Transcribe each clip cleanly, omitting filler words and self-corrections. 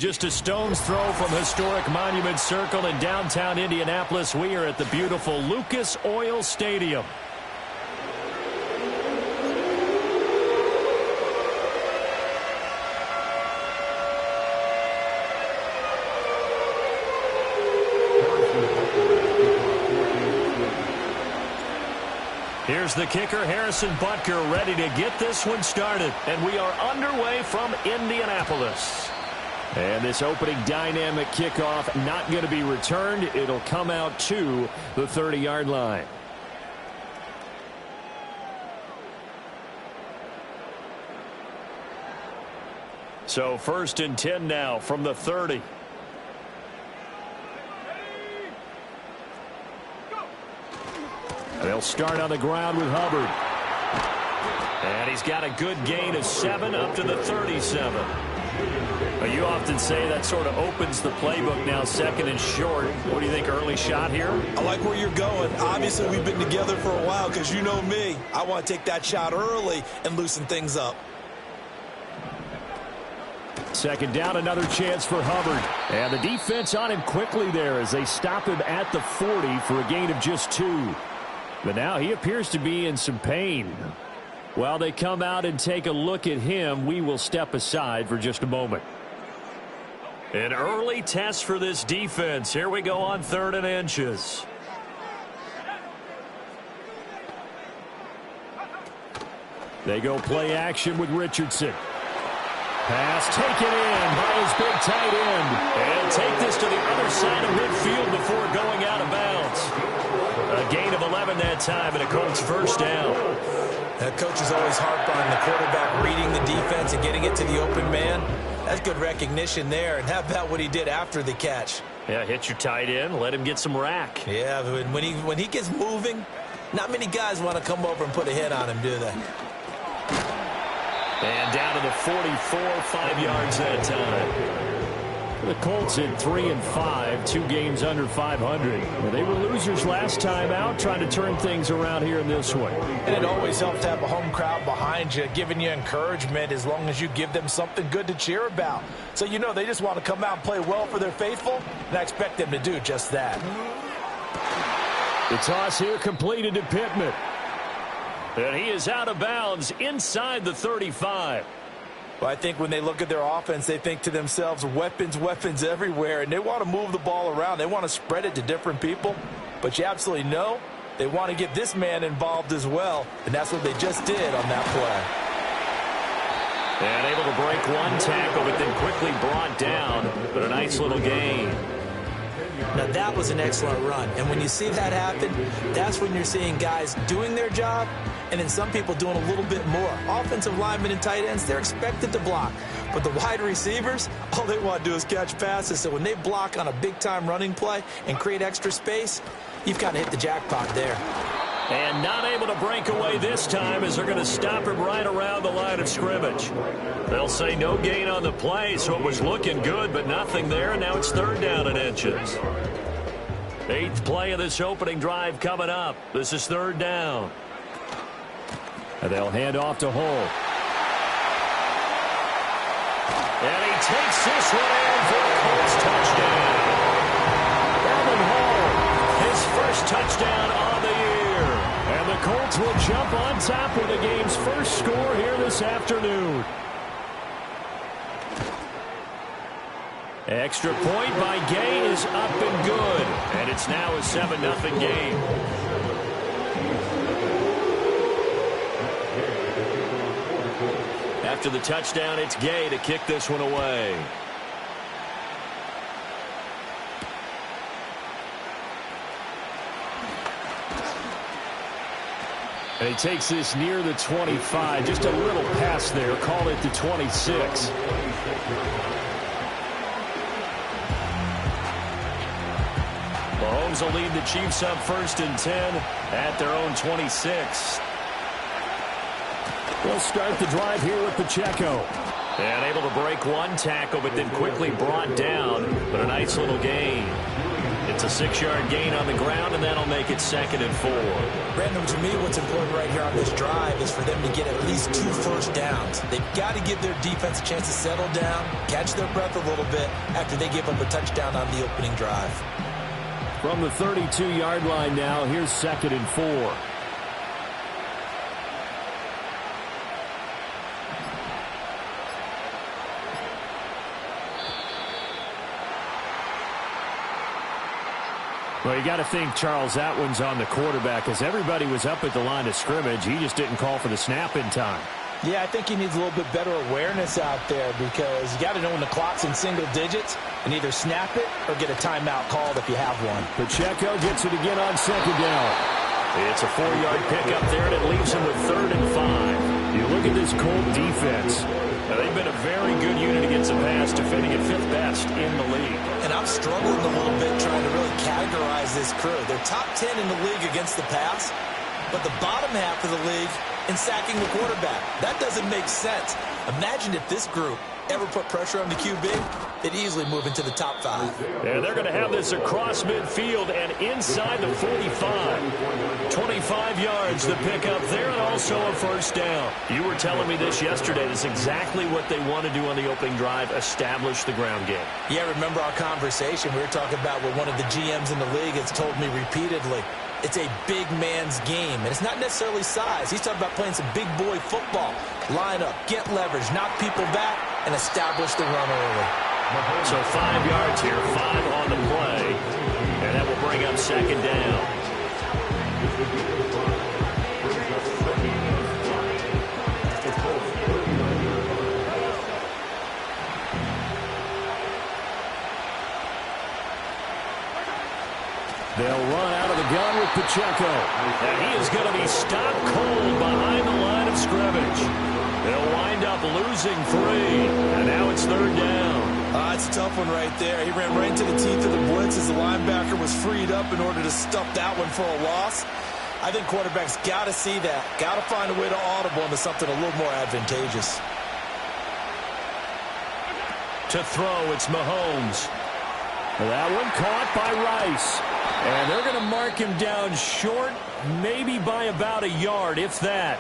Just a stone's throw from historic Monument Circle in downtown Indianapolis. We are at the beautiful Lucas Oil Stadium. Here's the kicker, Harrison Butker, ready to get this one started. And we are underway from Indianapolis. And this opening dynamic kickoff not going to be returned. It'll come out to the 30-yard line. So 1st and 10 now from the 30. And they'll start on the ground with Hubbard. And he's got a good gain of 7 up to the 37. You often say that sort of opens the playbook now, 2nd and short. What do you think, early shot here? I like where you're going. Obviously, we've been together for a while because you know me. I want to take that shot early and loosen things up. 2nd down, another chance for Hubbard. And the defense on him quickly there as they stop him at the 40 for a gain of just 2. But now he appears to be in some pain. While they come out and take a look at him, we will step aside for just a moment. An early test for this defense. Here we go on 3rd and inches. They go play action with Richardson. Pass taken in by his big tight end. And take this to the other side of midfield before going out of bounds. A gain of 11 that time and a Colts 1st down. That coach is always harped on the quarterback reading the defense and getting it to the open man. That's good recognition there. And how about what he did after the catch? Yeah, hit your tight end, let him get some rack. Yeah, when he gets moving, not many guys want to come over and put a hit on him, do they? And down to the 44, 5 yards that time. The Colts in 3-5, 2 games under 500. They were losers last time out, trying to turn things around here in this one. And it always helps to have a home crowd behind you, giving you encouragement as long as you give them something good to cheer about. So you know they just want to come out and play well for their faithful, and I expect them to do just that. The toss here completed to Pittman. And he is out of bounds inside the 35. Well, I think when they look at their offense, they think to themselves, weapons, weapons everywhere, and they want to move the ball around. They want to spread it to different people, but you absolutely know they want to get this man involved as well, and that's what they just did on that play. And able to break one tackle, but then quickly brought down, but a nice little gain. Now, that was an excellent run, and when you see that happen, that's when you're seeing guys doing their job, and then some people doing a little bit more. Offensive linemen and tight ends, they're expected to block. But the wide receivers, all they want to do is catch passes. So when they block on a big-time running play and create extra space, you've kind of hit the jackpot there. And not able to break away this time as they're going to stop him right around the line of scrimmage. They'll say no gain on the play, so it was looking good, but nothing there. And now it's 3rd down and inches. 8th play of this opening drive coming up. This is 3rd down. And they'll hand off to Hull. And he takes this one in for a Colts touchdown. Evan Hull, his first touchdown on the year. And the Colts will jump on top with the game's first score here this afternoon. Extra point by Gay is up and good. And it's now a 7-0 game. After the touchdown, it's Gay to kick this one away. And he takes this near the 25. Just a little pass there. Call it the 26. Mahomes will lead the Chiefs up 1st and 10 at their own 26. They'll start the drive here with Pacheco. And able to break one tackle, but then quickly brought down. But a nice little gain. It's a 6-yard gain on the ground, and that'll make it 2nd and 4. Brandon, to me, what's important right here on this drive is for them to get at least 2 first downs. They've got to give their defense a chance to settle down, catch their breath a little bit after they give up a touchdown on the opening drive. From the 32-yard line now, here's 2nd and 4. Well, you got to think, Charles, that one's on the quarterback, as everybody was up at the line of scrimmage. He just didn't call for the snap in time. Yeah, I think he needs a little bit better awareness out there, because you got to know when the clock's in single digits and either snap it or get a timeout called if you have one. Pacheco gets it again on 2nd down. It's a 4-yard pickup there, and it leaves him with 3rd and 5. You look at this Colt defense. They've been a very good unit against the pass, defending at 5th best in the league. And I'm struggling a little bit trying to really categorize this crew. They're top 10 in the league against the pass, but the bottom half of the league in sacking the quarterback. That doesn't make sense. Imagine if this group ever put pressure on the QB, they'd easily move into the top 5. And they're going to have this across midfield and inside the 45. 25 yards to pick up there, and also a first down. You were telling me this yesterday. That's exactly what they want to do on the opening drive, establish the ground game. Yeah, remember our conversation? We were talking about what one of the GMs in the league has told me repeatedly. It's a big man's game, and it's not necessarily size. He's talking about playing some big boy football. Line up, get leverage, knock people back, and establish the run early. So 5 yards here, 5 on the play, and that will bring up 2nd down. They'll run out of the gun with Pacheco. And he is going to be stopped cold behind the line of scrimmage. They'll wind up losing 3. And now it's 3rd down. It's a tough one right there. He ran right into the teeth of the blitz as the linebacker was freed up in order to stuff that one for a loss. I think quarterbacks got to see that. Got to find a way to audible into something a little more advantageous. To throw, it's Mahomes. That one caught by Rice. And they're going to mark him down short, maybe by about a yard, if that.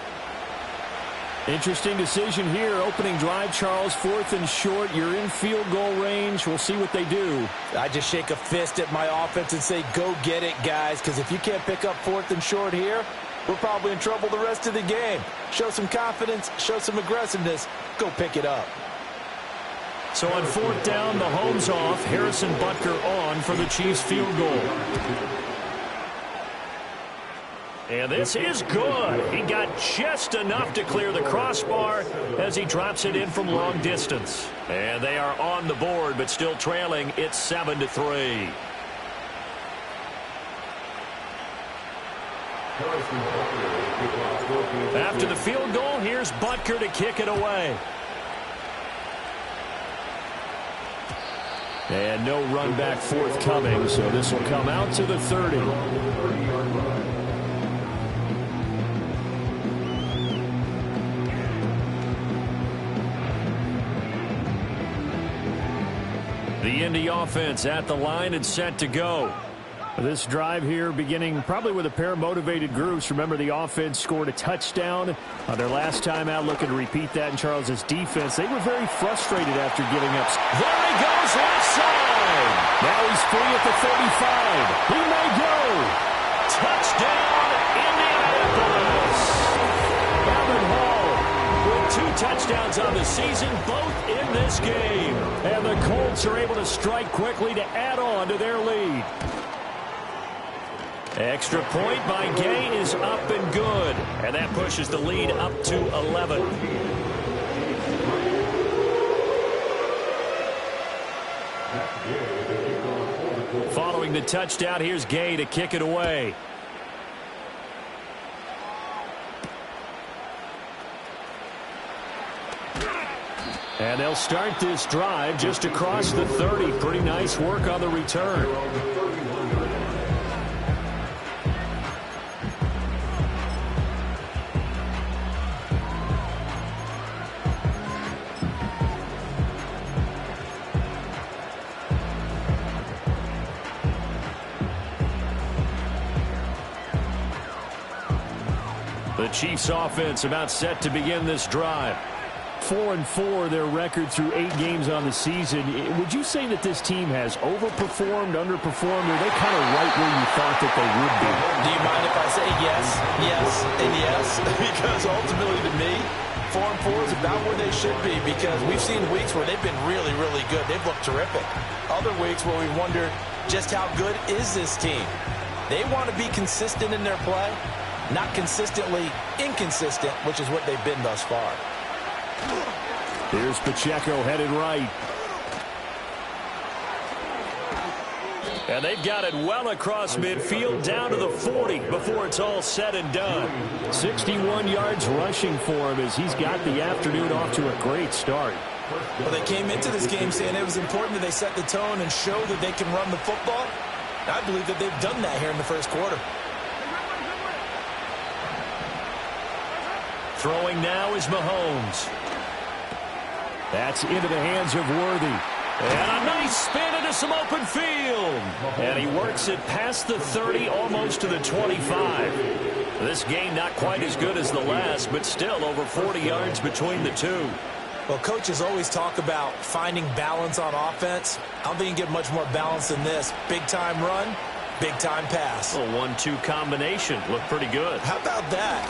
Interesting decision here. Opening drive, Charles, 4th and short. You're in field goal range. We'll see what they do. I just shake a fist at my offense and say, go get it, guys, because if you can't pick up 4th and short here, we're probably in trouble the rest of the game. Show some confidence, show some aggressiveness, go pick it up. So on 4th down, Mahomes off, Harrison Butker on for the Chiefs field goal. And this is good. He got just enough to clear the crossbar as he drops it in from long distance. And they are on the board, but still trailing. It's 7-3. After the field goal, here's Butker to kick it away. And no run back forthcoming, so this will come out to the 30. The Indy offense at the line and set to go. This drive here beginning probably with a pair of motivated groups. Remember, the offense scored a touchdown on their last time out, looking to repeat that in Charles's defense. They were very frustrated after giving up. There he goes, left side. Now he's free at the 35. He may go. Touchdown, Indianapolis. Alvin Hall with 2 touchdowns on the season, both in this game. And the Colts are able to strike quickly to add on to their lead. Extra point by Gay is up and good. And that pushes the lead up to 11. Following the touchdown, here's Gay to kick it away. And they'll start this drive just across the 30. Pretty nice work on the return. The Chiefs offense about set to begin this drive. 4-4 their record through 8 games on the season. Would you say that this team has overperformed, underperformed, or are they kind of right where you thought that they would be? Do you mind if I say yes, yes, and yes? Because ultimately to me, 4-4 is about where they should be, because we've seen weeks where they've been really, really good. They've looked terrific. Other weeks where we wondered just how good is this team. They want to be consistent in their play, not consistently inconsistent, which is what they've been thus far. Here's Pacheco headed right. And they've got it well across midfield down to the 40 before it's all said and done. 61 yards rushing for him as he's got the afternoon off to a great start. Well, they came into this game saying it was important that they set the tone and show that they can run the football. I believe that they've done that here in the first quarter. Throwing now is Mahomes. That's into the hands of Worthy. And a nice spin into some open field. And he works it past the 30, almost to the 25. This game not quite as good as the last, but still over 40 yards between the two. Well, coaches always talk about finding balance on offense. I don't think you can get much more balance than this. Big-time run, big-time pass. A 1-2 combination. Looked pretty good. How about that?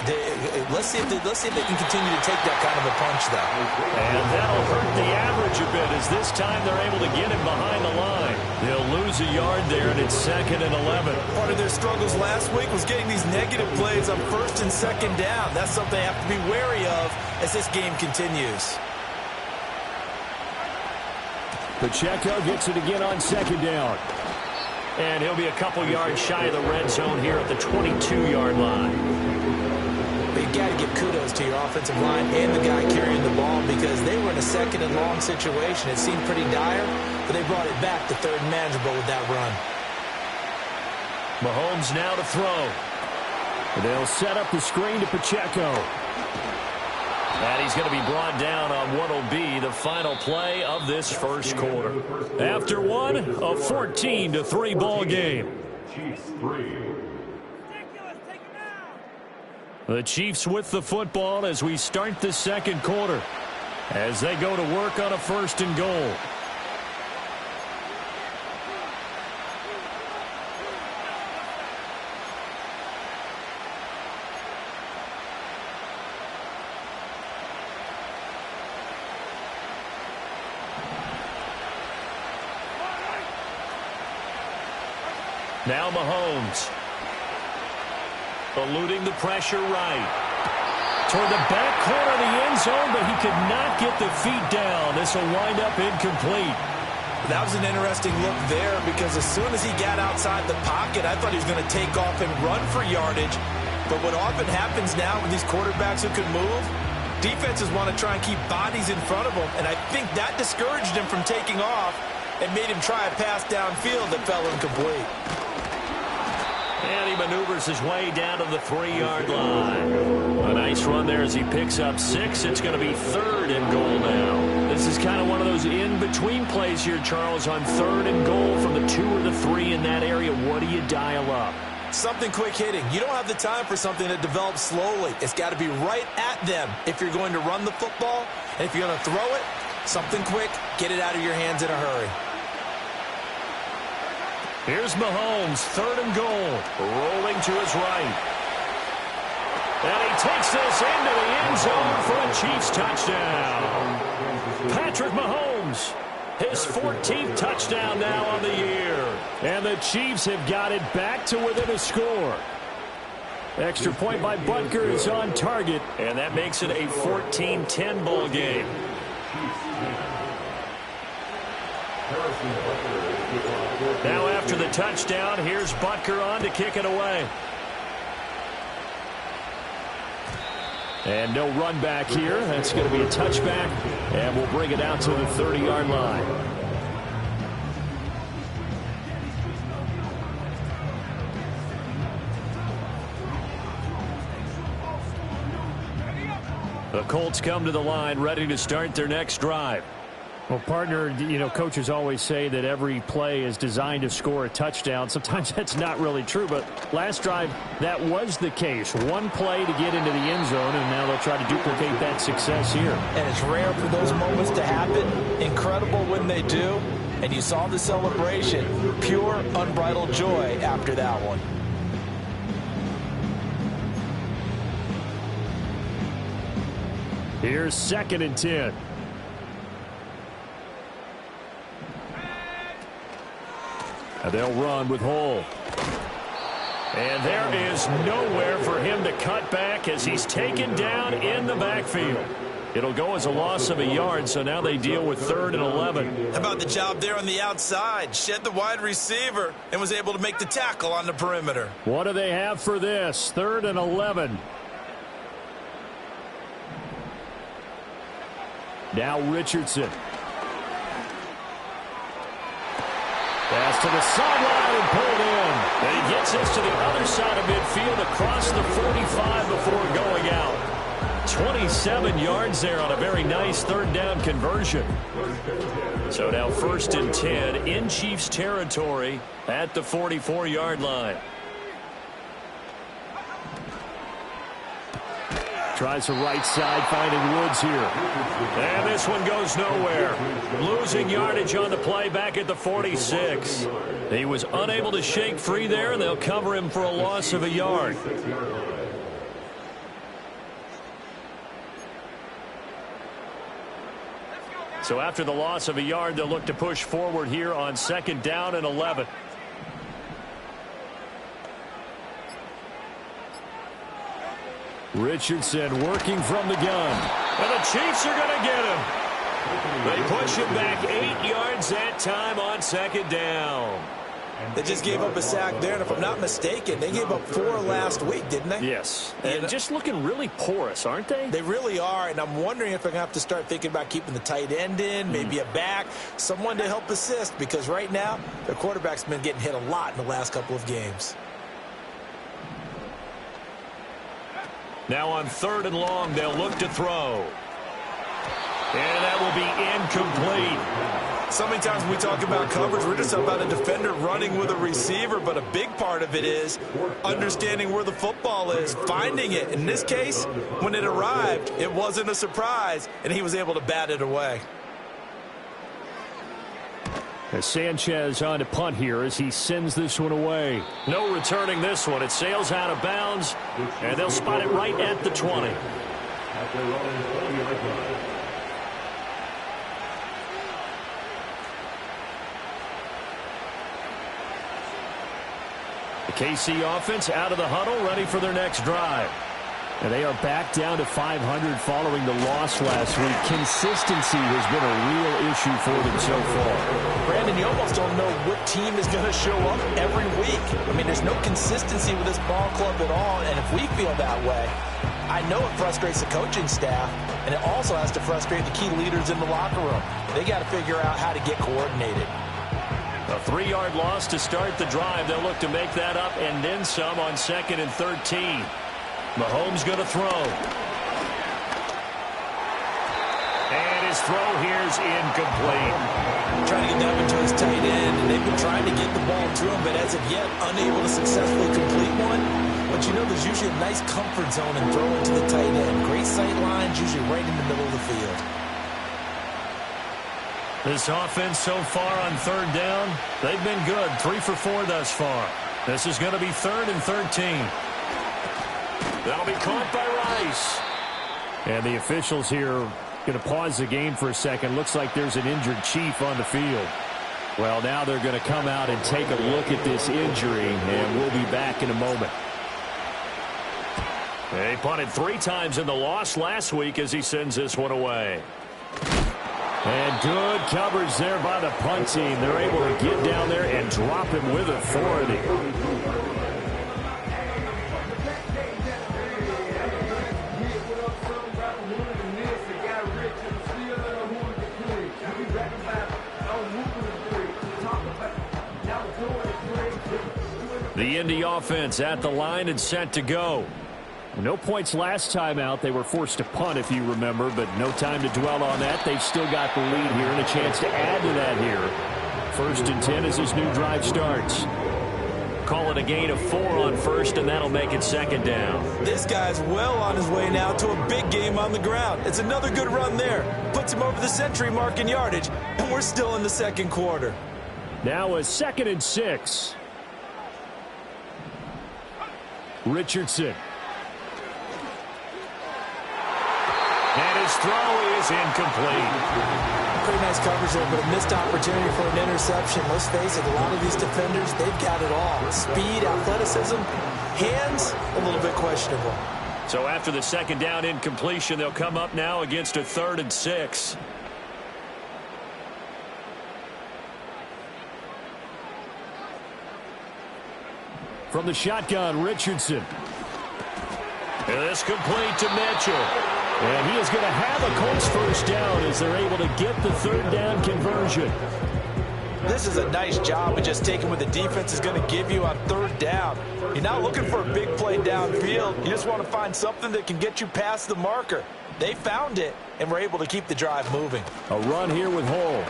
Let's see if they can continue to take that kind of a punch, though. And that'll hurt the average a bit, as this time they're able to get him behind the line. They'll lose a yard there, and it's 2nd and 11. Part of their struggles last week was getting these negative plays on 1st and 2nd down. That's something they have to be wary of as this game continues. Pacheco gets it again on 2nd down. And he'll be a couple yards shy of the red zone here at the 22-yard line. But you got to give kudos to your offensive line and the guy carrying the ball, because they were in a 2nd and long situation. It seemed pretty dire, but they brought it back to 3rd and manageable with that run. Mahomes now to throw. They'll set up the screen to Pacheco. And he's going to be brought down on what will be the final play of this first quarter. After one, a 14-3 ball game. The Chiefs with the football as we start the second quarter, as they go to work on a 1st and goal. Now Mahomes. Eluding the pressure right. Toward the back corner of the end zone, but he could not get the feet down. This will wind up incomplete. That was an interesting look there, because as soon as he got outside the pocket, I thought he was going to take off and run for yardage. But what often happens now with these quarterbacks who can move, defenses want to try and keep bodies in front of them, and I think that discouraged him from taking off and made him try a pass downfield that fell incomplete. And he maneuvers his way down to the 3-yard line. A nice run there as he picks up 6. It's going to be 3rd and goal now. This is kind of one of those in-between plays here, Charles, on 3rd and goal from the 2 or the 3 in that area. What do you dial up? Something quick hitting. You don't have the time for something that develops slowly. It's got to be right at them if you're going to run the football. And if you're going to throw it, something quick, get it out of your hands in a hurry. Here's Mahomes, 3rd and goal, rolling to his right. And he takes this into the end zone for a Chiefs touchdown. Patrick Mahomes, his 14th touchdown now on the year. And the Chiefs have got it back to within a score. Extra point by Butker is on target, and that makes it a 14-10 ball game. Now after the touchdown, here's Butker on to kick it away. And no run back here. That's going to be a touchback, and we'll bring it out to the 30-yard line. The Colts come to the line ready to start their next drive. Well, partner, you know, coaches always say that every play is designed to score a touchdown. Sometimes that's not really true, but last drive, that was the case. One play to get into the end zone, and now they'll try to duplicate that success here. And it's rare for those moments to happen. Incredible when they do. And you saw the celebration. Pure, unbridled joy after that one. Here's 2nd and 10. And they'll run with Hull. And there is nowhere for him to cut back as he's taken down in the backfield. It'll go as a loss of a yard, so now they deal with 3rd and 11. How about the job there on the outside? Shed the wide receiver and was able to make the tackle on the perimeter. What do they have for this? 3rd and 11. Now Richardson. Pass to the sideline and pulled in. And he gets this to the other side of midfield across the 45 before going out. 27 yards there on a very nice 3rd down conversion. So now 1st and 10 in Chiefs territory at the 44-yard line. Tries the right side, finding Woods here. And this one goes nowhere. Losing yardage on the play back at the 46. He was unable to shake free there, and they'll cover him for a loss of a yard. So after the loss of a yard, they'll look to push forward here on 2nd down and 11. Richardson working from the gun. And the Chiefs are going to get him. They push him back 8 yards that time on 2nd down. They just gave up a sack there, and if I'm not mistaken, they gave up 4 last week, didn't they? Yes. And just looking really porous, aren't they? They really are, and I'm wondering if they're going to have to start thinking about keeping the tight end in, maybe a back, someone to help assist, because right now, their quarterback's been getting hit a lot in the last couple of games. Now on 3rd and long, they'll look to throw. And that will be incomplete. So many times when we talk about coverage, we're just about a defender running with a receiver, but a big part of it is understanding where the football is, finding it. In this case, when it arrived, it wasn't a surprise, and he was able to bat it away. As Sanchez on to punt here as he sends this one away. No returning this one. It sails out of bounds, and they'll spot it right at the 20. The KC offense out of the huddle, ready for their next drive. And they are back down to 500 following the loss last week. Consistency has been a real issue for them so far. Brandon, you almost don't know what team is going to show up every week. I mean, there's no consistency with this ball club at all, and if we feel that way, I know it frustrates the coaching staff, and it also has to frustrate the key leaders in the locker room. They got to figure out how to get coordinated. A 3-yard loss to start the drive. They'll look to make that up and then some on 2nd and 13. Mahomes going to throw. And his throw here's incomplete. Trying to get that one to his tight end, and they've been trying to get the ball to him, but as of yet, unable to successfully complete one. But you know, there's usually a nice comfort zone in throwing to the tight end. Great sight lines, usually right in the middle of the field. This offense so far on 3rd down, they've been good. 3 for 4 thus far. This is going to be 3rd and 13. That'll be caught by Rice. And the officials here going to pause the game for a second. Looks like there's an injured Chief on the field. Well, now they're going to come out and take a look at this injury, and we'll be back in a moment. They punted 3 times in the loss last week as he sends this one away. And good coverage there by the punt team. They're able to get down there and drop him with authority. The Indy offense at the line and set to go. No points last time out. They were forced to punt, if you remember, but no time to dwell on that. They've still got the lead here and a chance to add to that here. 1st and 10 as this new drive starts. Call it a gain of 4 on first, and that'll make it 2nd down. This guy's well on his way now to a big game on the ground. It's another good run there. Puts him over the century mark in yardage, and we're still in the 2nd quarter. Now a 2nd and 6. Richardson. And his throw is incomplete. Pretty nice coverage there, but a missed opportunity for an interception. Let's face it, a lot of these defenders, they've got it all. Speed, athleticism, hands, a little bit questionable. So after the 2nd down incompletion, they'll come up now against a 3rd and 6. From the shotgun, Richardson. And this complete to Mitchell. And he is going to have a Colts 1st down as they're able to get the 3rd down conversion. This is a nice job of just taking what the defense is going to give you on 3rd down. You're not looking for a big play downfield. You just want to find something that can get you past the marker. They found it and were able to keep the drive moving. A run here with Hull.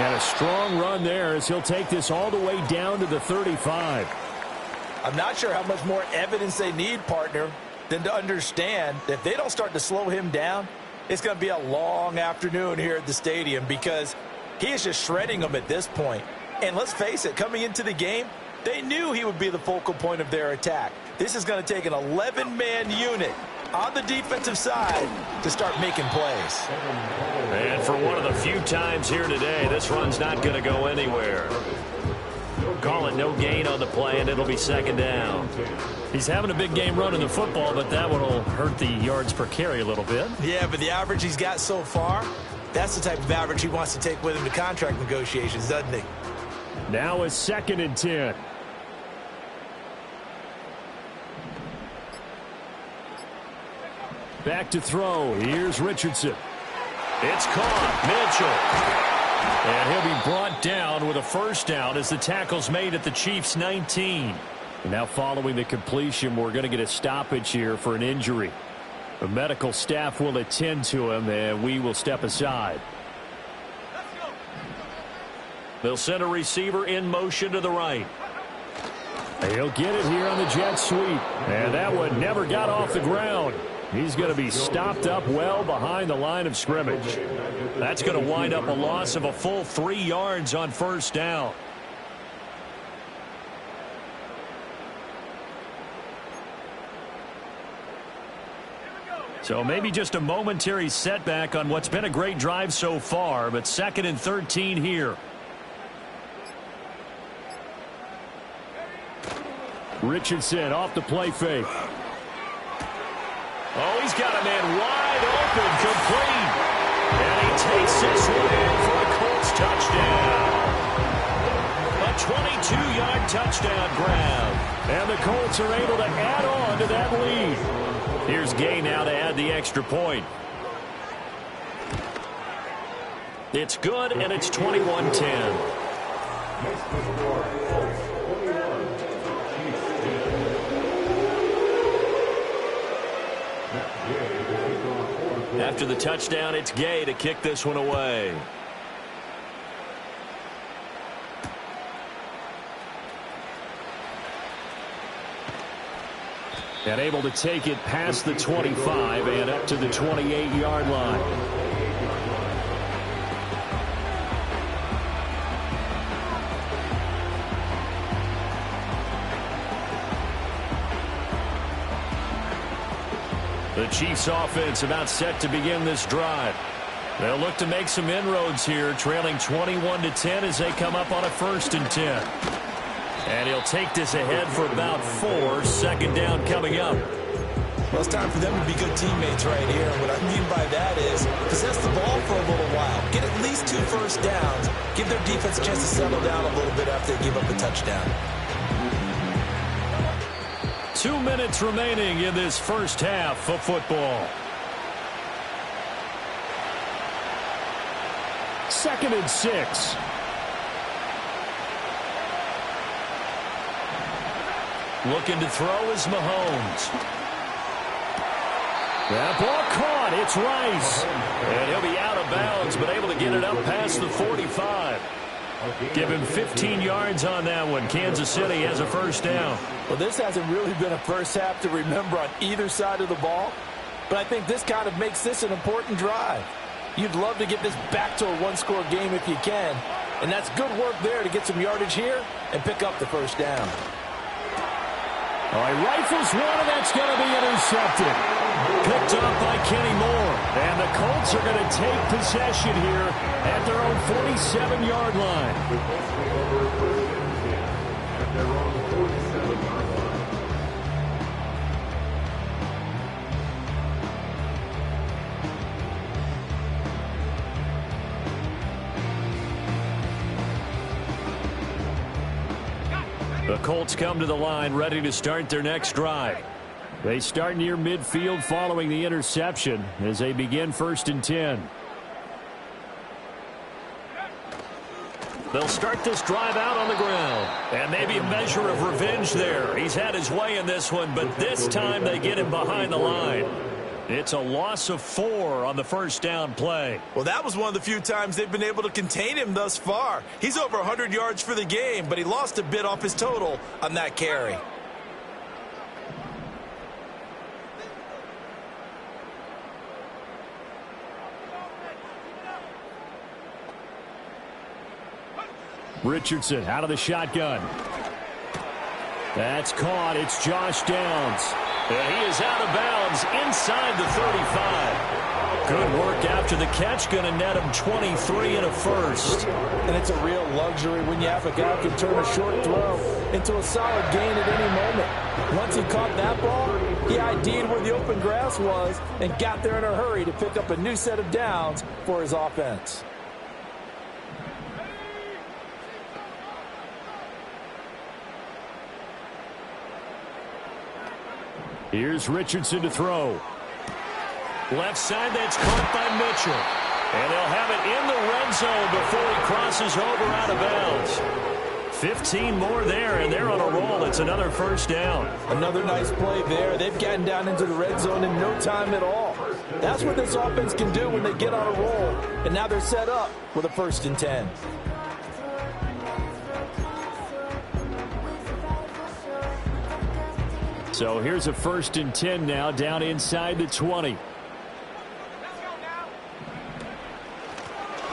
And a strong run there as he'll take this all the way down to the 35. I'm not sure how much more evidence they need, partner, than to understand that if they don't start to slow him down, it's going to be a long afternoon here at the stadium because he is just shredding them at this point. And let's face it, coming into the game, they knew he would be the focal point of their attack. This is going to take an 11-man unit on the defensive side to start making plays. And for one of the few times here today, this run's not going to go anywhere. Call it no gain on the play, and it'll be 2nd down. He's having a big game running the football, but that one will hurt the yards per carry a little bit. Yeah, but the average he's got so far, that's the type of average he wants to take with him to contract negotiations, doesn't he? Now a 2nd and 10. Back to throw. Here's Richardson. It's caught. Mitchell. And he'll be brought down with a 1st down as the tackle's made at the Chiefs' 19. And now following the completion, we're going to get a stoppage here for an injury. The medical staff will attend to him, and we will step aside. They'll send a receiver in motion to the right. He'll get it here on the jet sweep. And that one never got off the ground. He's going to be stopped up well behind the line of scrimmage. That's going to wind up a loss of a full 3 yards on 1st down. So maybe just a momentary setback on what's been a great drive so far, but 2nd and 13 here. Richardson off the play fake. Oh, he's got a man wide open, complete. And he takes this one in for a Colts touchdown. A 22-yard touchdown grab. And the Colts are able to add on to that lead. Here's Gay now to add the extra point. It's good, and it's 21-10. After the touchdown, it's Gay to kick this one away. And able to take it past the 25 and up to the 28-yard line. The Chiefs offense about set to begin this drive. They'll look to make some inroads here, trailing 21-10 as they come up on a 1st and 10. And he'll take this ahead for about 4. 2nd down coming up. Well, it's time for them to be good teammates right here. And what I mean by that is possess the ball for a little while. Get at least 2 1st downs. Give their defense a chance to settle down a little bit after they give up a touchdown. 2 minutes remaining in this 1st half of football. 2nd and 6. Looking to throw is Mahomes. That ball caught. It's Rice. And he'll be out of bounds, but able to get it up past the 45. Give him 15 yards on that one. Kansas City has a first down. Well, this hasn't really been a first half to remember on either side of the ball, but I think this kind of makes this an important drive. You'd love to get this back to a one-score game if you can, and that's good work there to get some yardage here and pick up the first down. All right, rifles one, and that's going to be intercepted. Picked up by Kenny Moore. And the Colts are going to take possession here at their own 47-yard line. The Colts come to the line ready to start their next drive. They start near midfield following the interception as they begin 1st and 10. They'll start this drive out on the ground. And maybe a measure of revenge there. He's had his way in this one, but this time they get him behind the line. It's a loss of 4 on the first down play. Well, that was one of the few times they've been able to contain him thus far. He's over 100 yards for the game, but he lost a bit off his total on that carry. Richardson out of the shotgun. That's caught. It's Josh Downs. And he is out of bounds inside the 35. Good work after the catch. Going to net him 23 and a first. And it's a real luxury when you have a guy who can turn a short throw into a solid gain at any moment. Once he caught that ball, he ID'd where the open grass was and got there in a hurry to pick up a new set of downs for his offense. Here's Richardson to throw. Left side, that's caught by Mitchell. And they'll have it in the red zone before he crosses over out of bounds. 15 more there, and they're on a roll. It's another first down. Another nice play there. They've gotten down into the red zone in no time at all. That's what this offense can do when they get on a roll. And now they're set up with a 1st and 10. So here's a 1st and 10 now, down inside the 20.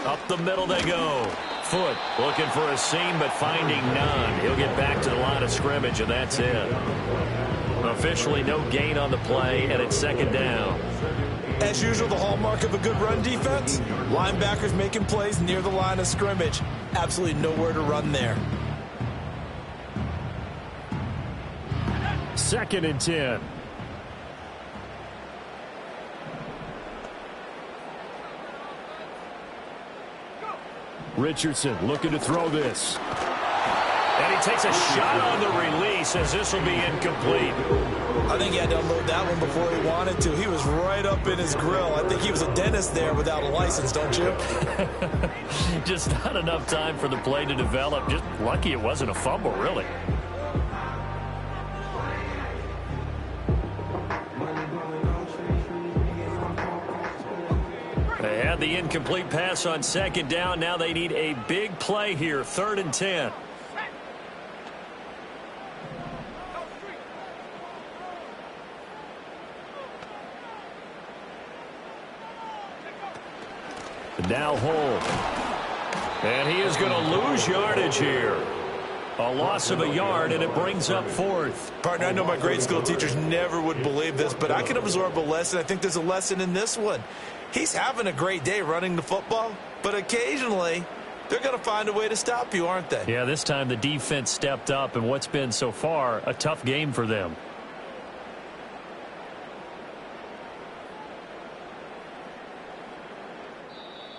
Up the middle they go. Foot looking for a seam, but finding none. He'll get back to the line of scrimmage, and that's it. Officially no gain on the play, and it's 2nd down. As usual, the hallmark of a good run defense, linebackers making plays near the line of scrimmage. Absolutely nowhere to run there. 2nd and 10. Richardson looking to throw this. And he takes a shot on the release as this will be incomplete. I think he had to unload that one before he wanted to. He was right up in his grill. I think he was a dentist there without a license, don't you? Just not enough time for the play to develop. Just lucky it wasn't a fumble, really. They had the incomplete pass on 2nd down. Now they need a big play here. 3rd and 10. Now hold. And he is going to lose yardage here. A loss of a yard, and it brings up 4th. Partner, I know my grade school teachers never would believe this, but I can absorb a lesson. I think there's a lesson in this one. He's having a great day running the football, but occasionally they're going to find a way to stop you, aren't they? Yeah, this time the defense stepped up, and what's been so far a tough game for them.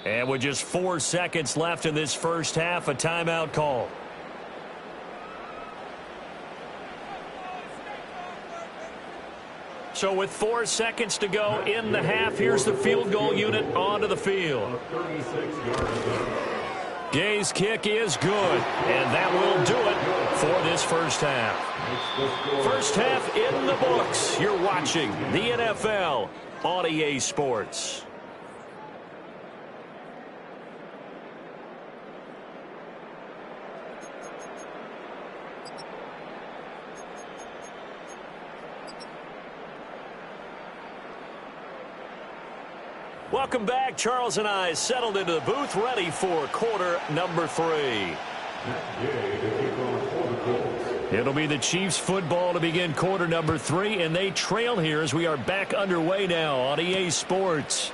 And with just 4 seconds left in this first half, a timeout call. So with 4 seconds to go in the half, here's the field goal unit onto the field. Gay's kick is good, and that will do it for this first half. First half in the books. You're watching the NFL on EA Sports. Welcome back. Charles and I settled into the booth, ready for quarter number 3. It'll be the Chiefs football to begin quarter number 3, and they trail here as we are back underway now on EA Sports.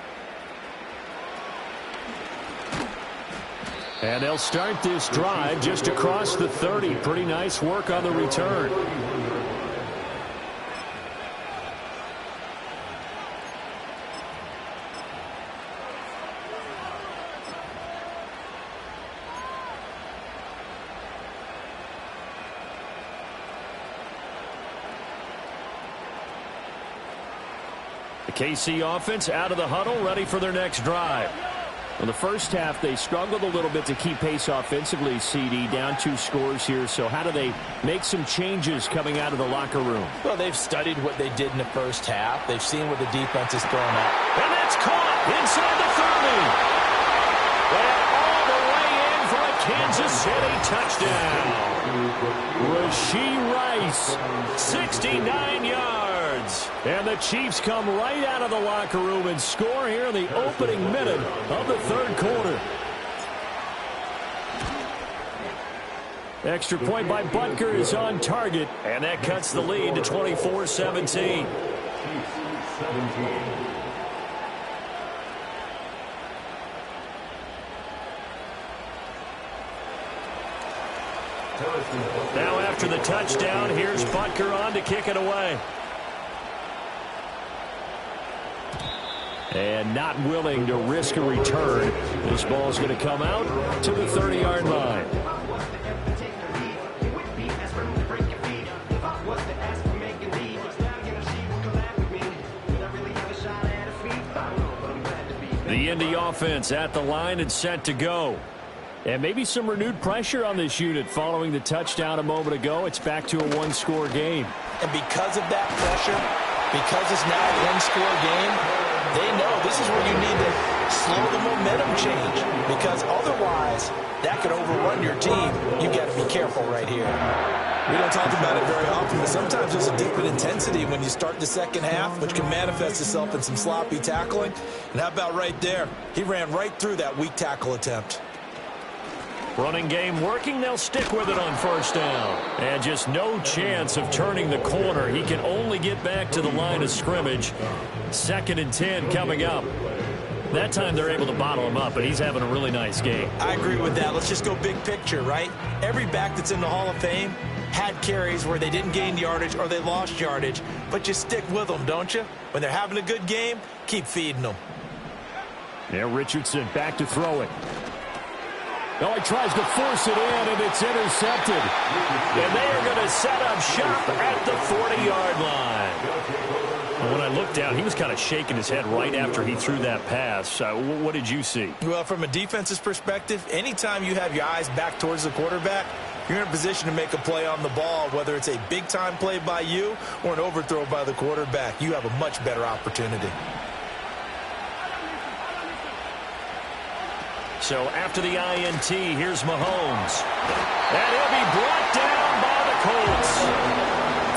And they'll start this drive just across the 30. Pretty nice work on the return. KC offense out of the huddle, ready for their next drive. In the first half, they struggled a little bit to keep pace offensively, CD, down 2 scores here. So how do they make some changes coming out of the locker room? Well, they've studied what they did in the first half. They've seen what the defense is throwing at. And that's caught inside the 30. And all the way in for a Kansas City touchdown. Rashee Rice, 69 yards. And the Chiefs come right out of the locker room and score here in the opening minute of the third quarter. Extra point by Butker is on target, and that cuts the lead to 24-17. Now after the touchdown, here's Butker on to kick it away. And not willing to risk a return. This ball's going to come out to the 30-yard line. The Indy offense at the line and set to go. And maybe some renewed pressure on this unit following the touchdown a moment ago. It's back to a 1-score game. And because of that pressure, because it's now a 1-score game, they know this is where you need to slow the momentum change, because otherwise that could overrun your team. You got to be careful right here. We don't talk about it very often, but sometimes there's a dip in intensity when you start the second half, which can manifest itself in some sloppy tackling. And how about right there? He ran right through that weak tackle attempt. Running game working. They'll stick with it on first down. And just no chance of turning the corner. He can only get back to the line of scrimmage. 2nd and 10 coming up. That time they're able to bottle him up, but he's having a really nice game. I agree with that. Let's just go big picture, right? Every back that's in the Hall of Fame had carries where they didn't gain yardage or they lost yardage, but you stick with them, don't you? When they're having a good game, keep feeding them. Now Richardson back to throw it. Oh, he tries to force it in, and it's intercepted. And they are going to set up shop at the 40-yard line. When I looked down, he was kind of shaking his head right after he threw that pass. What did you see? Well, from a defense's perspective, anytime you have your eyes back towards the quarterback, you're in a position to make a play on the ball, whether it's a big-time play by you or an overthrow by the quarterback. You have a much better opportunity. So after the INT, here's Mahomes. And he'll be brought down by the Colts.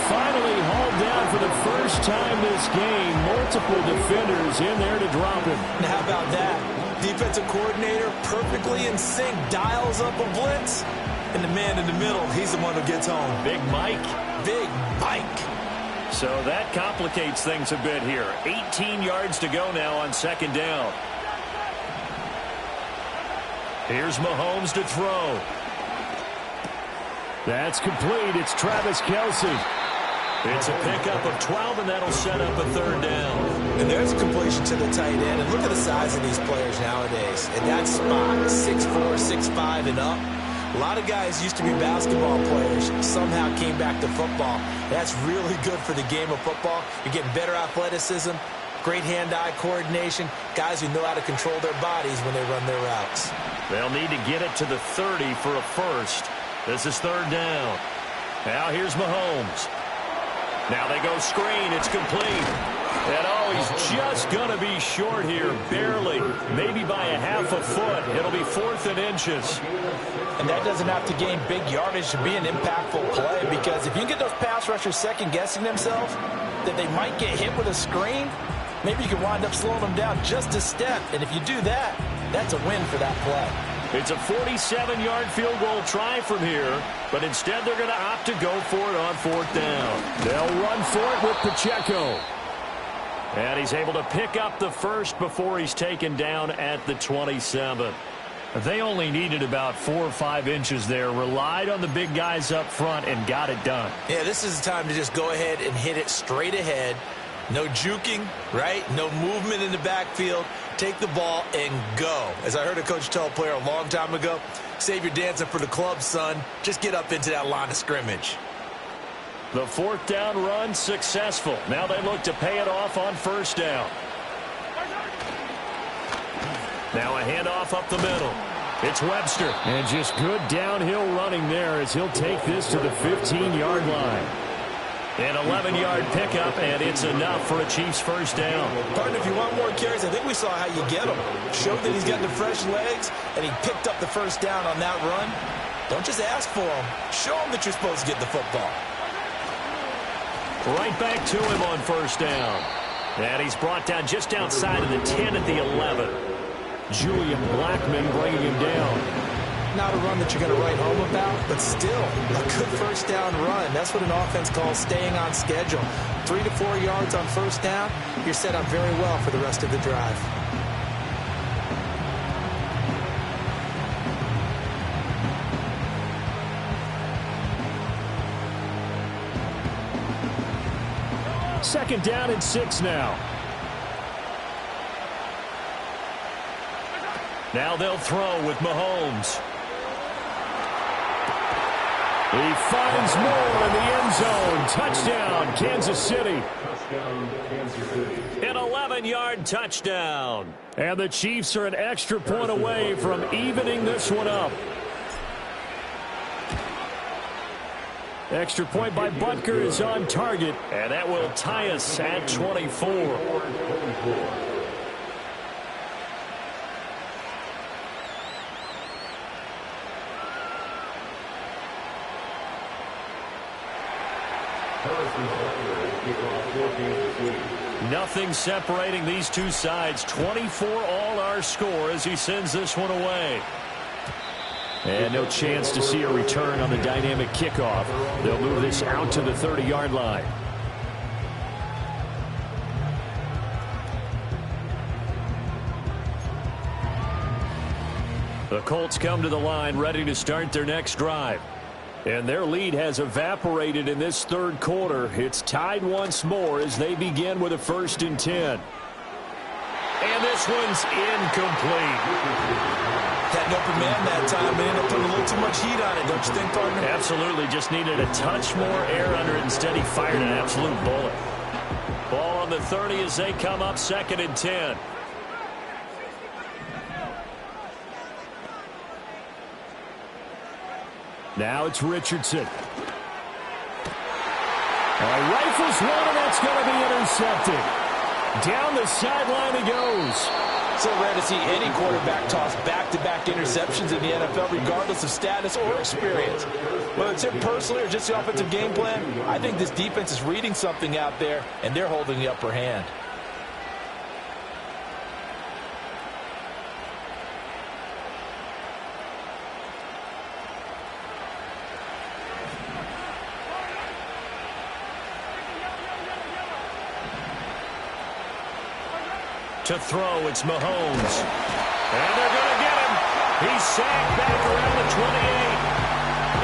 Finally hauled down for the first time this game. Multiple defenders in there to drop him. And how about that? Defensive coordinator perfectly in sync, dials up a blitz. And the man in the middle, he's the one who gets home. Big Mike. Big Mike. So that complicates things a bit here. 18 yards to go now on 2nd down. Here's Mahomes to throw. That's complete. It's Travis Kelce. It's a pickup of 12, and that'll set up a 3rd down. And there's a completion to the tight end. And look at the size of these players nowadays. In that spot, 6'4", 6'5", and up. A lot of guys used to be basketball players, somehow came back to football. That's really good for the game of football. You're getting better athleticism, great hand-eye coordination, guys who know how to control their bodies when they run their routes. They'll need to get it to the 30 for a first. This is third down. Now here's Mahomes. Now they go screen. It's complete. And he's just going to be short here, barely, maybe by a half a foot. It'll be 4th and inches. And that doesn't have to gain big yardage to be an impactful play, because if you can get those pass rushers second-guessing themselves that they might get hit with a screen, maybe you can wind up slowing them down just a step. And if you do that, that's a win for that play. It's a 47-yard field goal try from here, but instead they're going to opt to go for it on 4th down. They'll run for it with Pacheco. And he's able to pick up the first before he's taken down at the 27. They only needed about 4 or 5 inches there, relied on the big guys up front, and got it done. Yeah, this is the time to just go ahead and hit it straight ahead. No juking, right? No movement in the backfield. Take the ball and go. As I heard a coach tell a player a long time ago, save your dancing for the club, son. Just get up into that line of scrimmage. The 4th down run successful. Now they look to pay it off on 1st down. Now a handoff up the middle. It's Webster. And just good downhill running there as he'll take this to the 15-yard line. An 11-yard pickup, and it's enough for a Chiefs first down. Partner, if you want more carries, I think we saw how you get him. Showed that he's got the fresh legs, and he picked up the first down on that run. Don't just ask for him. Show him that you're supposed to get the football. Right back to him on 1st down. And he's brought down just outside of the 10 at the 11. Julian Blackmon bringing him down. Not a run that you're going to write home about, but still a good first down run. That's what an offense calls staying on schedule. 3 to 4 yards on 1st down, you're set up very well for the rest of the drive. Second down and 6 now. Now they'll throw with Mahomes. He finds more in the end zone. Touchdown, Kansas City. An 11-yard touchdown. And the Chiefs are an extra point away from evening this one up. Extra point by Butker is on target, and that will tie us at 24. Nothing separating these two sides. 24 all our score as he sends this one away. And no chance to see a return on the dynamic kickoff. They'll move this out to the 30-yard line. The Colts come to the line ready to start their next drive. And their lead has evaporated in this third quarter. It's tied once more as they begin with a 1st and 10. And this one's incomplete. Had an open man that time, but ended up putting a little too much heat on it, don't you think, partner? Absolutely. Just needed a touch more air under it. Instead, he fired an absolute bullet. Ball on the 30 as they come up 2nd and 10. Now it's Richardson. Rifles one, and that's going to be intercepted. Down the sideline he goes. So rare to see any quarterback toss back-to-back interceptions in the NFL, regardless of status or experience. Whether it's him personally or just the offensive game plan, I think this defense is reading something out there, and they're holding the upper hand. To throw, it's Mahomes. And they're going to get him. He's sacked back around the 28.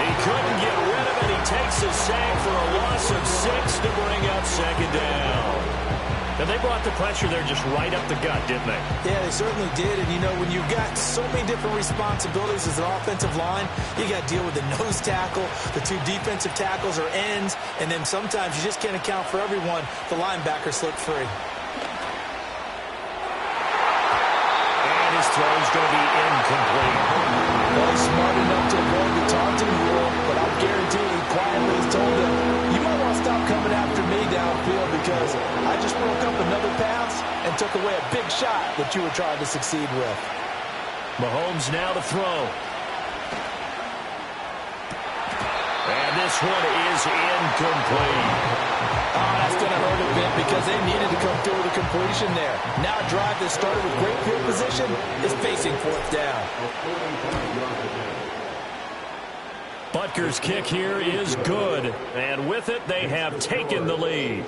He couldn't get rid of it. He takes a sack for a loss of 6 to bring up 2nd down. And they brought the pressure there just right up the gut, didn't they? Yeah, they certainly did. And, you know, when you've got so many different responsibilities as an offensive line, you got to deal with the nose tackle, the 2 defensive tackles or ends, and then sometimes you just can't account for everyone. The linebacker slipped free. broke up another pass and took away a big shot that you were trying to succeed with. Mahomes now to throw. And this one is incomplete. Oh, that's going to hurt a bit because they needed to come through with a completion there. Now a drive that started with great field position is facing fourth down. Butker's kick here is good. And with it, they have taken the lead.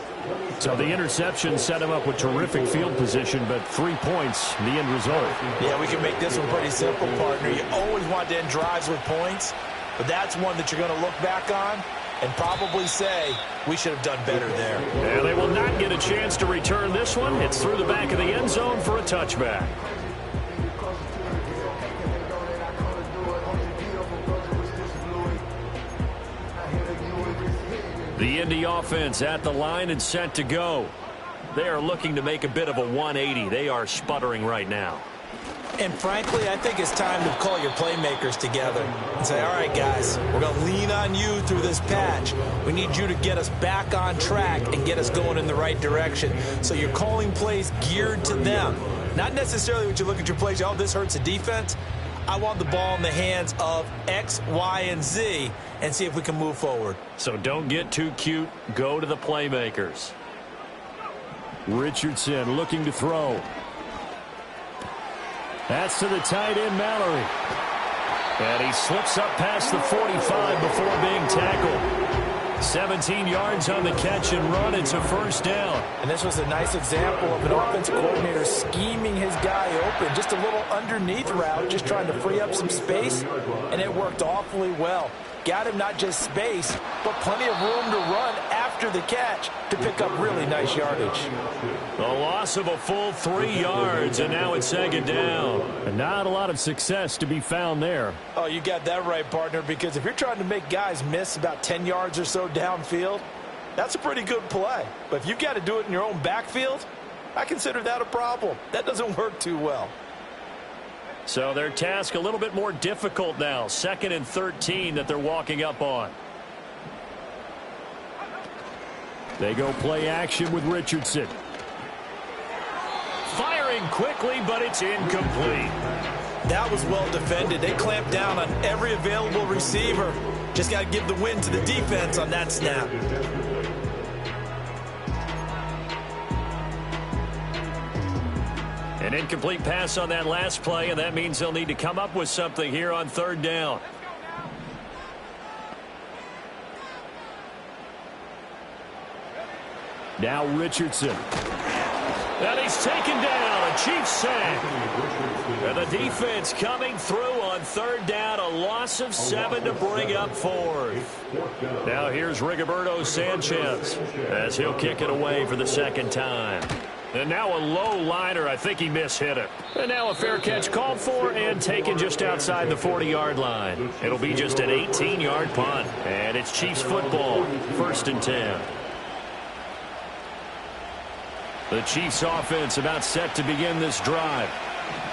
So the interception set him up with terrific field position, but 3 points, the end result. Yeah, we can make this one pretty simple, partner. You always want to end drives with points, but that's one that you're going to look back on and probably say, we should have done better there. And they will not get a chance to return this one. It's through the back of the end zone for a touchback. The Indy offense at the line and set to go. They are looking to make a bit of a 180. They are sputtering right now. And frankly, I think it's time to call your playmakers together and say, all right, guys, we're going to lean on you through this patch. We need you to get us back on track and get us going in the right direction. So you're calling plays geared to them. Not necessarily when you look at your plays, oh, this hurts the defense. I want the ball in the hands of X, Y, and Z and see if we can move forward. So don't get too cute. Go to the playmakers. Richardson looking to throw. That's to the tight end, Mallory. And he slips up past the 45 before being tackled. 17 yards on the catch and run. It's a first down. And this was a nice example of an offensive coordinator scheming his guy open. Just a little underneath route, just trying to free up some space, and it worked awfully well. Got him not just space, but plenty of room to run after the catch to pick up really nice yardage. A loss of a full 3 yards, and now it's second down. And not a lot of success to be found there. Oh, you got that right, partner, because if you're trying to make guys miss about 10 yards or so downfield, that's a pretty good play. But if you've got to do it in your own backfield, I consider that a problem. That doesn't work too well. So their task a little bit more difficult now. 2nd and 13 that they're walking up on. They go play action with Richardson. Firing quickly, but it's incomplete. That was well defended. They clamped down on every available receiver. Just got to give the win to the defense on that snap. An incomplete pass on that last play, and that means they'll need to come up with something here on 3rd down. Now Richardson. And he's taken down. A Chiefs sack. And the defense coming through on 3rd down. A loss of 7 to bring up 4th. Now here's Rigoberto Sanchez as he'll kick it away for the 2nd time. And now a low liner. I think he mishit it. And now a fair catch called for and taken just outside the 40-yard line. It'll be just an 18-yard punt. And it's Chiefs football. 1st and 10. The Chiefs offense about set to begin this drive.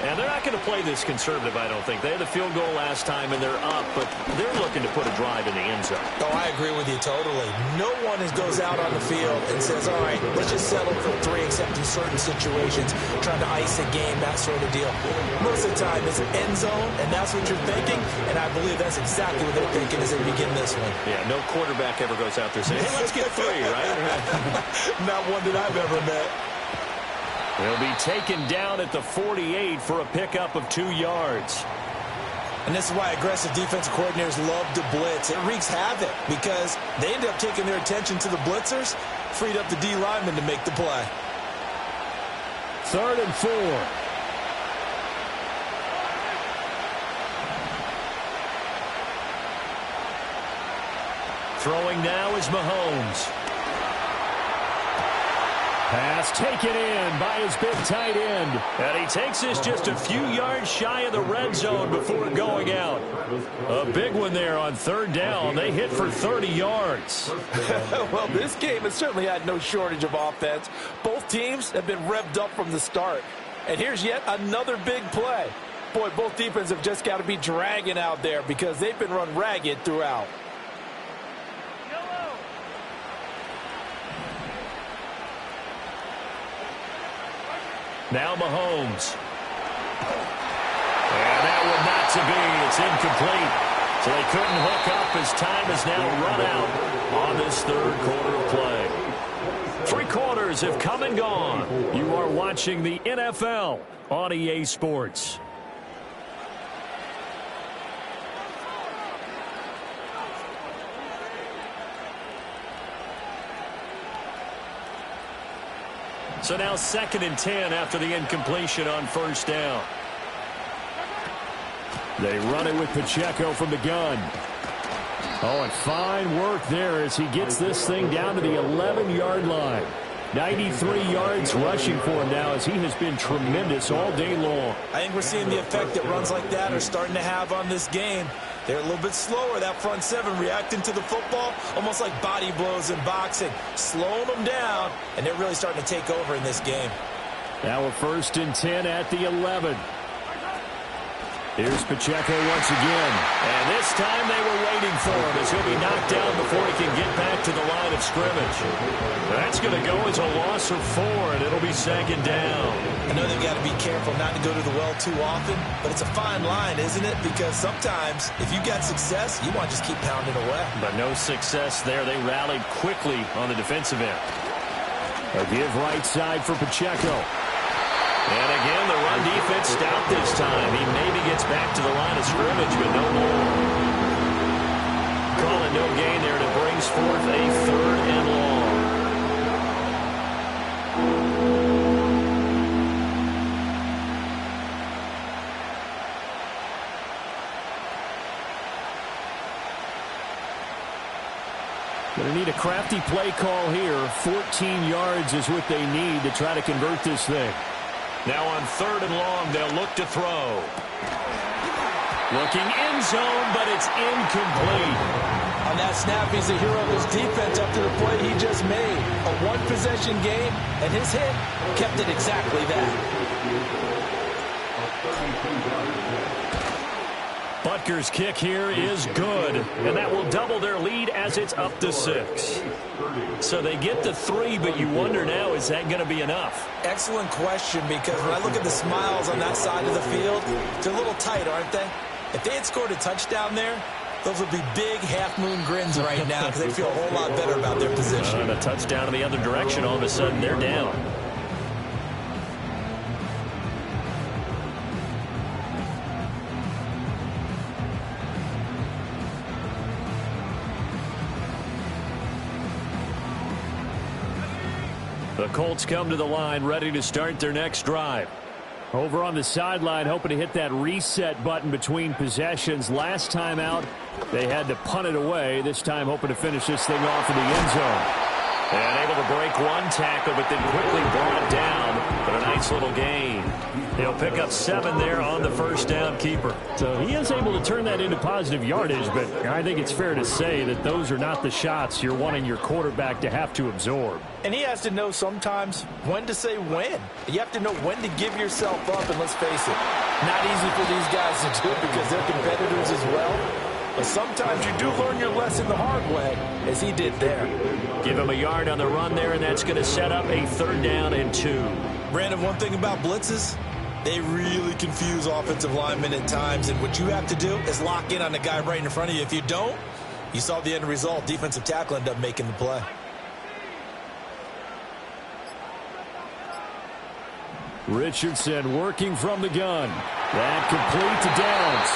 And they're not going to play this conservative, I don't think. They had the field goal last time, and they're up, but they're looking to put a drive in the end zone. Oh, I agree with you totally. No one goes out on the field and says, all right, let's just settle for 3 except in certain situations, trying to ice a game, that sort of deal. Most of the time, it's an end zone, and that's what you're thinking, and I believe that's exactly what they're thinking as they begin this one. Yeah, no quarterback ever goes out there saying, hey, let's get 3, right? Not one that I've ever met. He'll be taken down at the 48 for a pickup of 2 yards. And this is why aggressive defensive coordinators love to blitz. It wreaks havoc because they end up taking their attention to the blitzers, freed up the D lineman to make the play. 3rd and 4. Throwing now is Mahomes. Pass taken in by his big tight end. And he takes this just a few yards shy of the red zone before going out. A big one there on 3rd down. They hit for 30 yards. Well, this game has certainly had no shortage of offense. Both teams have been revved up from the start. And here's yet another big play. Boy, both defenses have just got to be dragging out there because they've been run ragged throughout. Now Mahomes. And that one not to be. It's incomplete. So they couldn't hook up as time has now run out on this third quarter of play. 3 quarters have come and gone. You are watching the NFL on EA Sports. So now 2nd and 10 after the incompletion on first down. They run it with Pacheco from the gun. Oh, and fine work there as he gets this thing down to the 11-yard line. 93 yards rushing for him now as he has been tremendous all day long. I think we're seeing the effect that runs like that are starting to have on this game. They're a little bit slower, that front seven, reacting to the football, almost like body blows in boxing, slowing them down, and they're really starting to take over in this game. Now a 1st and 10 at the 11. Here's Pacheco once again. And this time they were waiting for him as he'll be knocked down before he can get back to the line of scrimmage. That's going to go as a loss of 4, and it'll be 2nd down. I know they've got to be careful not to go to the well too often, but it's a fine line, isn't it? Because sometimes if you got success, you want to just keep pounding away. But no success there. They rallied quickly on the defensive end. A give right side for Pacheco. And again, the run defense stout this time. He maybe gets back to the line of scrimmage, but no more. Call it no gain there, and it brings forth a 3rd and long. Going to need a crafty play call here. 14 yards is what they need to try to convert this thing. Now on 3rd and long, they'll look to throw. Looking end zone, but it's incomplete. On that snap, he's a hero of his defense up to the play he just made. A one-possession game, and his hit kept it exactly that. Butker's kick here is good, and that will double their lead as it's up to 6. So they get the 3, but you wonder now, is that going to be enough? Excellent question, because when I look at the smiles on that side of the field, they're a little tight, aren't they? If they had scored a touchdown there, those would be big half-moon grins right now because they feel a whole lot better about their position. And a touchdown in the other direction, all of a sudden they're down. The Colts come to the line, ready to start their next drive. Over on the sideline, hoping to hit that reset button between possessions. Last time out, they had to punt it away. This time, hoping to finish this thing off in the end zone. And able to break one tackle, but then quickly brought down. But a nice little gain. He'll pick up 7 there on the first down keeper. So he is able to turn that into positive yardage, but I think it's fair to say that those are not the shots you're wanting your quarterback to have to absorb. And he has to know sometimes when to say when. You have to know when to give yourself up, and let's face it, not easy for these guys to do because they're competitors as well. But sometimes you do learn your lesson the hard way, as he did there. Give him a yard on the run there, and that's going to set up a 3rd down and 2. Brandon, one thing about blitzes, they really confuse offensive linemen at times, and what you have to do is lock in on the guy right in front of you. If you don't, you saw the end result. Defensive tackle ended up making the play. Richardson working from the gun. That complete to Downs.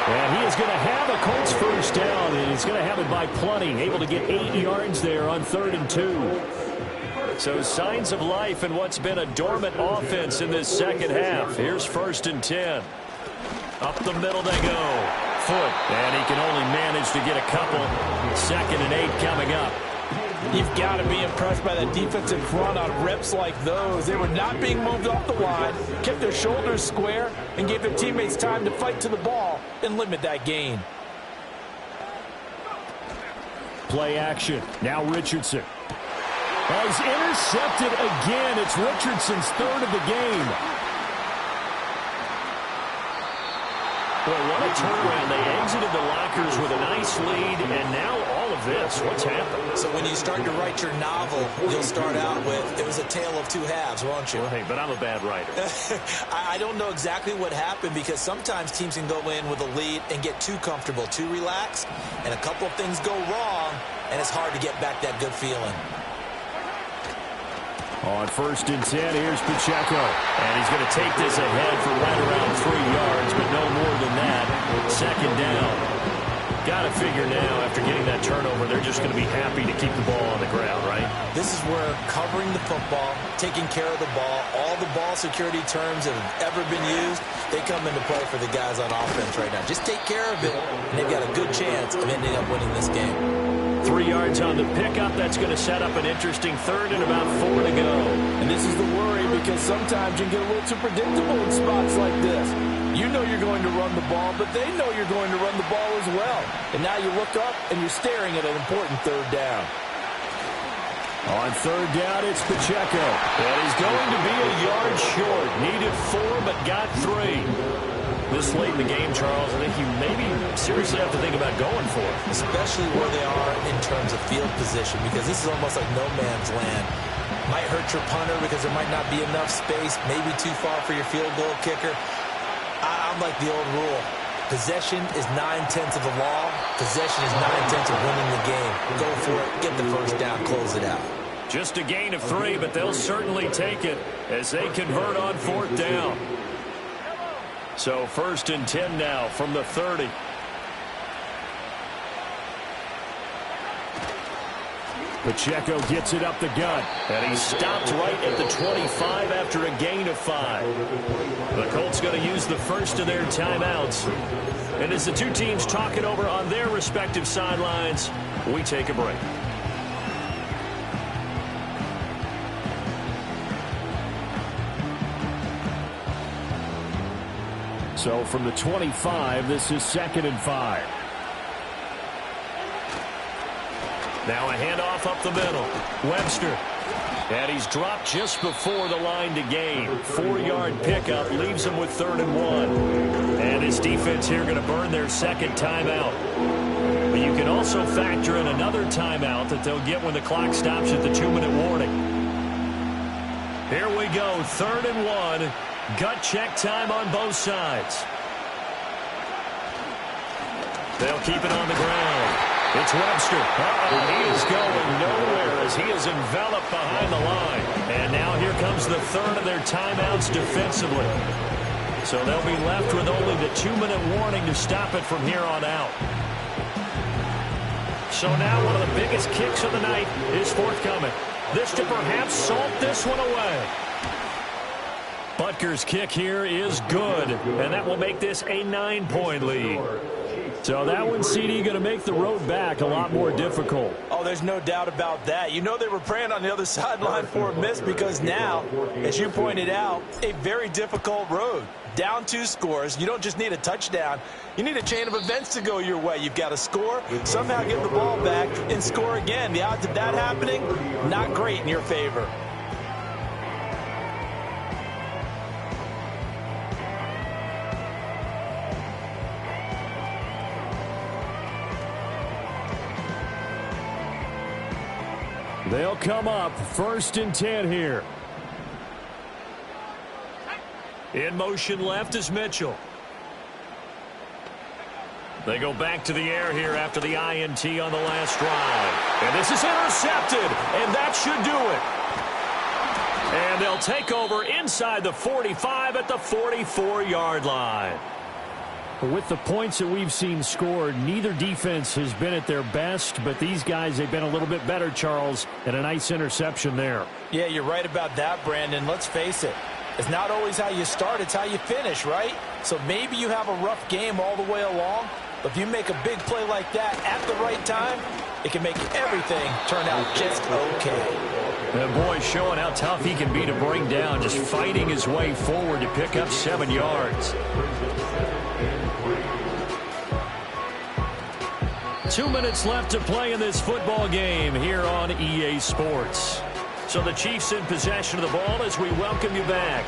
And he is going to have a Colts first down, and he's going to have it by plenty. Able to get 8 yards there on 3rd and 2. So signs of life in what's been a dormant offense in this second half. Here's 1st and 10. Up the middle they go. Foot. And he can only manage to get a couple. 2nd and 8 coming up. You've got to be impressed by that defensive front on reps like those. They were not being moved off the line, kept their shoulders square, and gave their teammates time to fight to the ball and limit that gain. Play action. Now Richardson. Has intercepted again. It's Richardson's 3rd of the game. Boy, what a turnaround. They exited the lockers with a nice lead, and now all of this. What's happened? So when you start to write your novel, you'll start out with, it was a tale of two halves, won't you? Well, hey, but I'm a bad writer. I don't know exactly what happened, because sometimes teams can go in with a lead and get too comfortable, too relaxed, and a couple of things go wrong, and it's hard to get back that good feeling. On 1st and 10, here's Pacheco. And he's going to take this ahead for right around 3 yards, but no more than that. 2nd down. Got to figure now, after getting that turnover, they're just going to be happy to keep the ball on the ground, right? This is where covering the football, taking care of the ball, all the ball security terms that have ever been used, they come into play for the guys on offense right now. Just take care of it, and they've got a good chance of ending up winning this game. 3 yards on the pickup. That's going to set up an interesting 3rd and about 4 to go. And this is the worry, because sometimes you get a little too predictable in spots like this. You know you're going to run the ball, but they know you're going to run the ball as well. And now you look up and you're staring at an important 3rd down. On 3rd down, it's Pacheco. And he's going to be a yard short. Needed 4, but got 3. This late in the game, Charles, I think you maybe seriously have to think about going for it. Especially where they are in terms of field position, because this is almost like no man's land. Might hurt your punter because there might not be enough space, maybe too far for your field goal kicker. I'm like the old rule. Possession is 9/10 of the law. Possession is 9/10 of winning the game. Go for it, get the 1st down, close it out. Just a gain of 3, but they'll certainly take it as they convert on 4th down. So 1st and 10 now from the 30. Pacheco gets it up the gut, and he's stopped right at the 25 after a gain of 5. The Colts going to use the first of their timeouts. And as the two teams talk it over on their respective sidelines, we take a break. So from the 25, this is 2nd and 5. Now a handoff up the middle. Webster. And he's dropped just before the line to gain. 4-yard pickup leaves him with 3rd and 1. And his defense here going to burn their 2nd timeout. But you can also factor in another timeout that they'll get when the clock stops at the 2-minute warning. Here we go, 3rd and 1. Gut check time on both sides. They'll keep it on the ground. It's Webster. He is going nowhere as he is enveloped behind the line. And now here comes the 3rd of their timeouts defensively. So they'll be left with only the 2-minute warning to stop it from here on out. So now one of the biggest kicks of the night is forthcoming. This to perhaps salt this one away. Butker's kick here is good, and that will make this a 9-point lead. So that one, CD, going to make the road back a lot more difficult. Oh, there's no doubt about that. You know they were praying on the other sideline for a miss, because now, as you pointed out, a very difficult road. Down 2 scores. You don't just need a touchdown. You need a chain of events to go your way. You've got to score, somehow get the ball back, and score again. The odds of that happening, not great in your favor. They'll come up 1st and 10 here. In motion left is Mitchell. They go back to the air here after the INT on the last drive. And this is intercepted, and that should do it. And they'll take over inside the 45 at the 44-yard line. With the points that we've seen scored, neither defense has been at their best, but these guys, they've been a little bit better, Charles, and a nice interception there. Yeah, you're right about that, Brandon. Let's face it. It's not always how you start, it's how you finish, right? So maybe you have a rough game all the way along, but if you make a big play like that at the right time, it can make everything turn out just okay. And boy, showing how tough he can be to bring down, just fighting his way forward to pick up 7 yards. 2 minutes left to play in this football game here on EA Sports. So the Chiefs in possession of the ball as we welcome you back.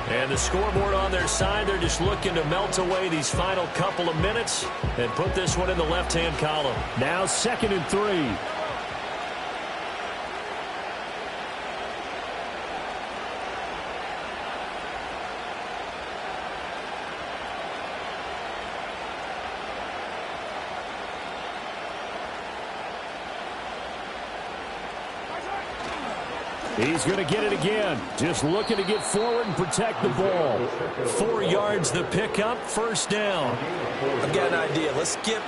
And the scoreboard on their side, they're just looking to melt away these final couple of minutes and put this one in the left-hand column. Now 2nd and 3. He's going to get it again. Just looking to get forward and protect the ball. 4 yards the pickup, 1st down. I've got an idea. Let's skip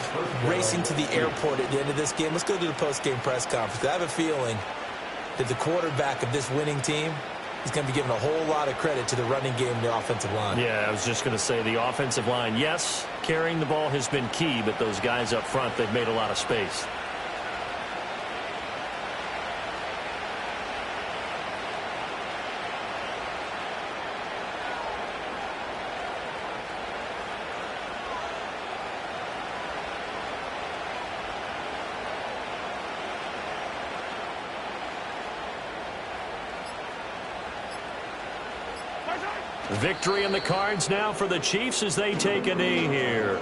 racing to the airport at the end of this game. Let's go to the post-game press conference. I have a feeling that the quarterback of this winning team is going to be given a whole lot of credit to the running game and the offensive line. Yeah, I was just going to say the offensive line. Yes, carrying the ball has been key, but those guys up front, they've made a lot of space. Victory in the cards now for the Chiefs as they take a knee here.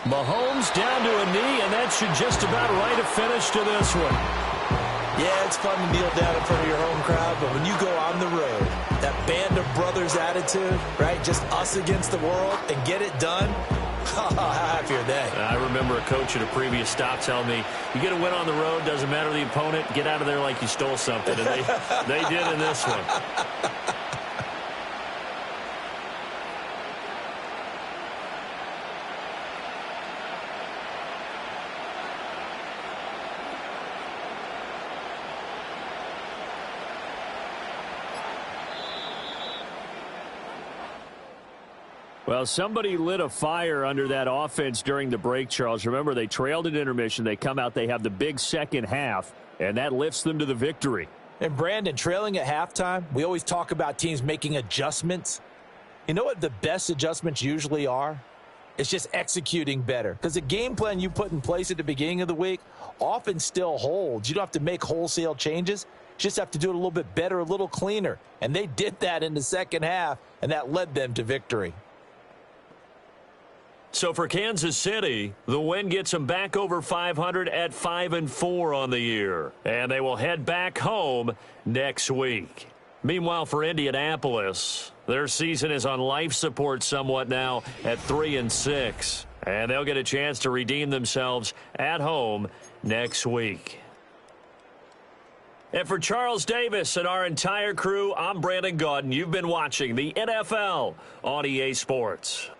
Mahomes down to a knee, and that should just about write a finish to this one. Yeah, it's fun to kneel down in front of your home crowd, but when you go on the road, that band of brothers attitude, right, just us against the world, and get it done, how happy are they? I remember a coach at a previous stop telling me, you get a win on the road, doesn't matter the opponent, get out of there like you stole something, and they did in this one. Well, somebody lit a fire under that offense during the break, Charles. Remember, they trailed at intermission. They come out, they have the big second half, and that lifts them to the victory. And, Brandon, trailing at halftime, we always talk about teams making adjustments. You know what the best adjustments usually are? It's just executing better. Because the game plan you put in place at the beginning of the week often still holds. You don't have to make wholesale changes. You just have to do it a little bit better, a little cleaner. And they did that in the second half, and that led them to victory. So for Kansas City, the win gets them back over 500 at 5-4 on the year. And they will head back home next week. Meanwhile, for Indianapolis, their season is on life support somewhat now at 3-6. And they'll get a chance to redeem themselves at home next week. And for Charles Davis and our entire crew, I'm Brandon Gaudin. You've been watching the NFL on EA Sports.